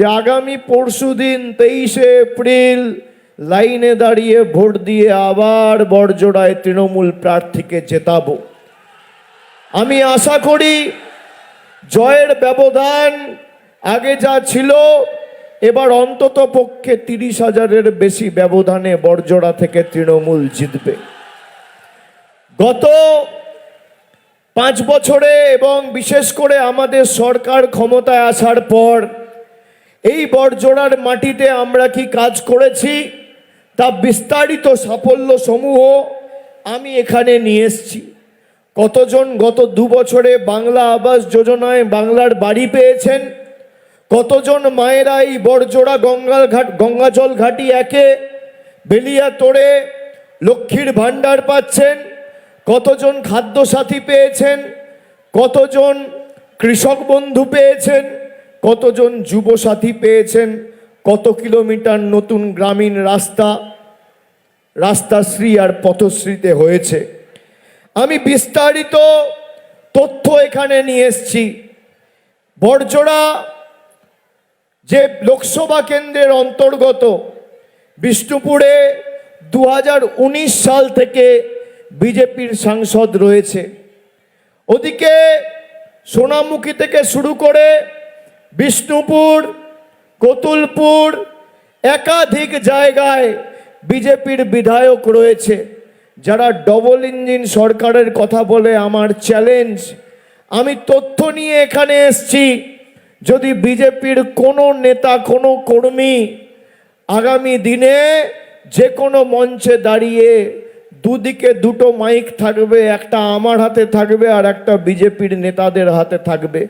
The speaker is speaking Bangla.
যে আগামী পরশুদিন 23শে এপ্রিল লাইনে দাঁড়িয়ে ভোট দিয়ে আবার বড়জোড়ায় তৃণমূল প্রার্থীকে জেতাবো। আমি আশা করি জয়ের ব্যবধান আগে যা ছিল এবার অন্তত পক্ষে 30,000-এর বেশি ব্যবধানে বড়জোড়া থেকে তৃণমূল জিতবে। গত 5 বছরে এবং বিশেষ করে আমাদের সরকার ক্ষমতায় আসার পর এই বড়জোড়ার মাটিতে আমরা কি কাজ করেছি তা বিস্তারিত সাফল্য সমূহ আমি এখানে নিয়ে এসেছি। কতজন গত 2 বছরে বাংলা আবাস যোজনায় বাংলার বাড়ি পেয়েছেন, কতজন মায়েরা এই বড়জোড়া গঙ্গাজল ঘাটি 1-এ বেলিয়াতোড়ে লক্ষ্মীর ভাণ্ডার পাচ্ছেন, কতজন খাদ্যসাথী পেয়েছেন, কতজন কৃষক বন্ধু পেয়েছেন, কতজন যুবসাথী পেয়েছেন, কত কিলোমিটার নতুন গ্রামীণ রাস্তাশ্রী আর পথশ্রীতে হয়েছে। আমি বিস্তারিত তথ্য এখানে নিয়ে এসেছি। বড়জোড়া যে লোকসভা কেন্দ্রের অন্তর্গত বিষ্ণুপুরে 2019 সাল থেকে বিজেপির সাংসদ রয়েছে। ওদিকে সোনামুখী থেকে শুরু করে বিষ্ণুপুর, কতুলপুর একাধিক জায়গায় বিজেপির বিধায়ক রয়েছে যারা ডবল ইঞ্জিন সরকারের কথা বলে। আমার চ্যালেঞ্জ, আমি তথ্য নিয়ে এখানে এসেছি, যদি বিজেপির কোনো নেতা কোনো কর্মী আগামী দিনে যে কোনো মঞ্চে দাঁড়িয়ে দুদিকে দুটো মাইক থাকবে, একটা আমার হাতে থাকবে আর একটা বিজেপির নেতাদের হাতে থাকবে,